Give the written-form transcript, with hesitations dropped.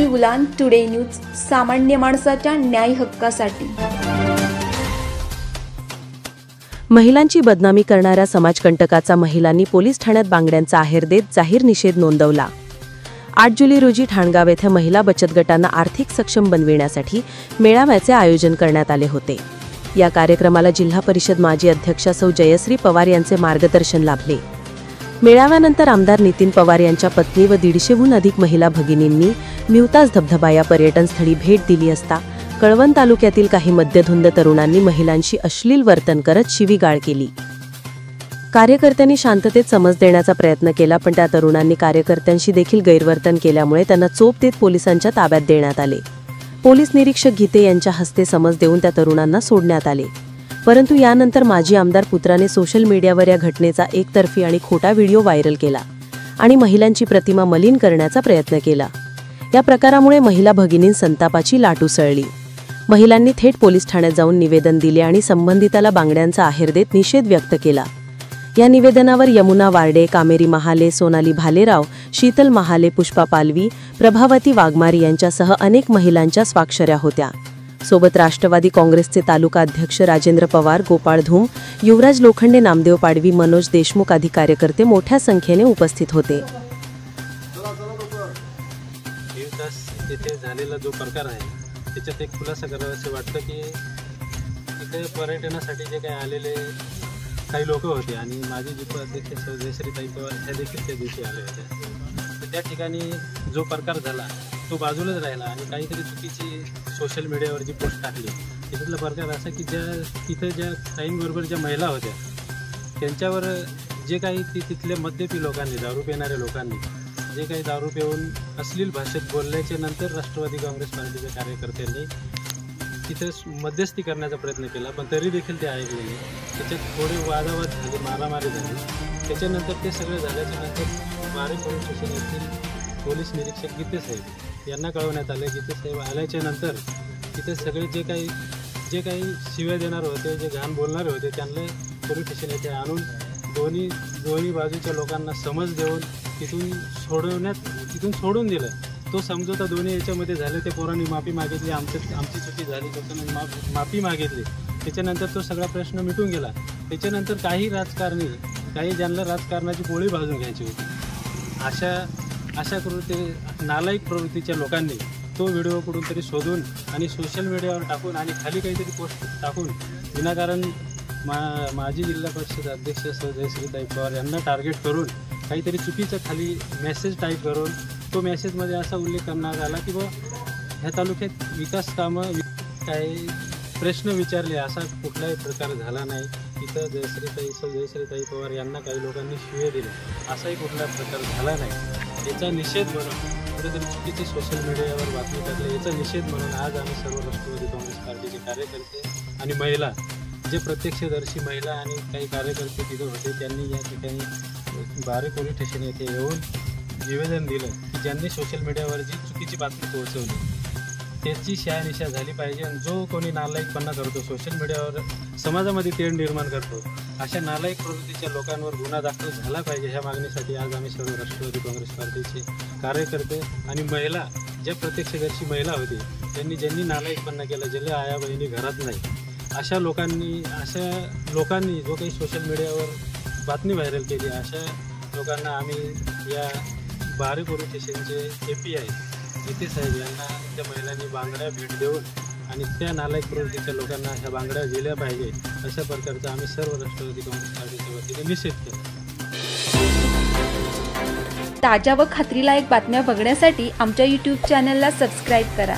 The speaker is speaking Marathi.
मी उलान, टुडे न्यूज, सामान्य माणसाच्या न्याय हक्कासाठी। महिलांची बदनामी करणाऱ्या समाजकंटकाचा महिलांनी पोलीस ठाण्यात बांगड्यांचा आहेर देत जाहीर निषेध नोंदवला। 8 जुलै रोजी ठाणगाव येथे महिला बचत गटांना आर्थिक सक्षम बनविण्यासाठी मेळाव्याचे आयोजन करण्यात आले होते। या कार्यक्रमाला जिल्हा परिषद माजी अध्यक्षा सौ जयश्री पवार यांचे मार्गदर्शन लाभले। मेळाव्यानंतर आमदार नितीन पवार यांच्या पत्नी व 150हून अधिक महिला भगिनींनी म्युताज धबधबा या पर्यटनस्थळी भेट दिली असता कळवण तालुक्यातील काही मध्यधुंद तरुणांनी महिलांशी अश्लील वर्तन करत शिवीगाळ केली। कार्यकर्त्यांनी शांततेत समज देण्याचा प्रयत्न केला, पण त्या तरुणांनी कार्यकर्त्यांशी देखील गैरवर्तन केल्यामुळे त्यांना चोप देत पोलिसांच्या ताब्यात देण्यात आले। पोलीस निरीक्षक गीते यांच्या हस्ते समज देऊन त्या तरुणांना सोडण्यात आले। परंतु यानंतर माजी आमदार पुत्राने सोशल मीडियावर या घटनेचा एकतर्फी आणि खोटा व्हिडिओ व्हायरल केला आणि महिलांची प्रतिमा मलिन करण्याचा प्रयत्न केला। या प्रकारामुळे महिला भगिनी संतापाची लाट उसळली। महिलांनी थेट पोलीस ठाण्यात जाऊन निवेदन दिले आणि संबंधिताला बांगड्यांचा आहेर देत निषेध व्यक्त केला। या निवेदनावर यमुना वार्डे, कामेरी महाले, सोनाली भालेराव, शीतल महाले, पुष्पा पालवी, प्रभावती वाघमारी यांच्यासह अनेक महिलांच्या स्वाक्षऱ्या होत्या। सोबत राष्ट्रवादी काँग्रेसचे तालुका अध्यक्ष राजेंद्र पवार, गोपाळ धूम, युवराज लोखंडे, नामदेव पाडवी, मनोज देशमुख आदी कार्यकर्ते मोठ्या संख्येने उपस्थित होते। येथे झालेला जो प्रकार आहे त्याच्यात एक खुलासा करावा असं वाटतं की इथे पर्यटनासाठी जे काही आलेले काही लोक होते आणि माझी जी अध्यक्ष सौ जयश्री पवार ह्या देखील त्या दिवशी आले होते, तर त्या ठिकाणी जो प्रकार झाला तो बाजूलाच राहिला आणि काहीतरी चुकीची सोशल मीडियावर जी पोस्ट टाकली त्याच्यातला प्रकार असा की तिथं ज्या टाईमबरोबर ज्या महिला होत्या त्यांच्यावर जे काही तिथल्या मद्यपी लोकांनी, दारू पिणाऱ्या लोकांनी जे काही दारू पिऊन अश्लील भाषेत बोलल्याच्या नंतर राष्ट्रवादी काँग्रेस पार्टीच्या कार्यकर्त्यांनी तिथं मध्यस्थी करण्याचा प्रयत्न केला, पण तरी देखील ते ऐकले नाही। त्याच्यात थोडे वादावाद झाले, मारामारी झाली। त्याच्यानंतर ते सगळं झाल्याच्या नंतर बारे पोलीस स्टेशन येथील पोलीस निरीक्षक गीते साहेब यांना कळवण्यात आलं। गीते साहेब आल्याच्या नंतर तिथे सगळे जे काही शिव्या देणारे होते, जे घाण बोलणारे होते त्यांना पोलीस स्टेशन येथे आणून दोन्ही बाजूच्या लोकांना समज देऊन तिथून सोडून दिलं। तो समझोता दोन्ही याच्यामध्ये झाले। ते पोरांनी माफी मागितली, आमची चुकी झाली त्याच्यानंतर माफी मागितली। त्याच्यानंतर तो सगळा प्रश्न मिटून गेला। त्याच्यानंतर काही राजकारणी, काही ज्यांना राजकारणाची पोळी भाजून घ्यायची होती, अशा नालायक प्रवृत्तीच्या लोकांनी तो व्हिडिओ कुठून तरी शोधून आणि सोशल मीडियावर टाकून आणि खाली काहीतरी पोस्ट टाकून विनाकारण माजी जिल्हा परिषद अध्यक्ष सौ जयश्री पवार यांना टार्गेट करून काहीतरी चुकीचं खाली मेसेज टाईप करून तो मेसेजमध्ये असा उल्लेख करण्यात आला की ह्या तालुक्यात विकास कामं काही प्रश्न विचारले, असा कुठलाही प्रकार झाला नाही। इथं सौ जयश्री पवार यांना काही लोकांनी शिवे दिले, असाही कुठला प्रकार झाला नाही। याचा निषेध म्हणून कुठेतरी चुकीची सोशल मीडियावर बातमी टाकली, याचा निषेध म्हणून आज आम्ही सर्व राष्ट्रवादी काँग्रेस पार्टीचे कार्यकर्ते आणि महिला, जे प्रत्यक्षदर्शी महिला आणि काही कार्यकर्ते तिथे होते, त्यांनी या ठिकाणी बारे पोलीस स्टेशन येथे येऊन निवेदन दिलं की ज्यांनी सोशल मीडियावर जी चुकीची बातमी पोहोचवली त्याची शहानिशा झाली पाहिजे। आणि जो कोणी नालायकपणा करतो, सोशल मीडियावर समाजामध्ये तेढ निर्माण करतो, अशा नालायक प्रवृत्तीच्या लोकांवर गुन्हा दाखल झाला पाहिजे। ह्या मागणीसाठी आज आम्ही सर्व राष्ट्रवादी काँग्रेस पार्टीचे कार्यकर्ते आणि महिला, ज्या प्रत्यक्षदर्शी महिला होती ज्यांनी नालायकपणा केला, ज्याला आया बहिणी घरात नाही, अशा लोकांनी जो काही सोशल मीडियावर बातमी व्हायरल केली, अशा लोकांना आम्ही या बारे पोलीस स्टेशनचे API गीते साहेब यांना त्या महिलांनी बांगड्या भेट देऊन आणि त्या नालायक प्रवृत्तीच्या लोकांना ह्या बांगड्या दिल्या पाहिजे, अशा प्रकारचा आम्ही सर्व राष्ट्रवादी काँग्रेस पार्टीच्या वतीने निषेध केला। ताज्या व खात्रीलायक बातम्या बघण्यासाठी आमच्या YouTube चॅनलला सबस्क्राईब करा।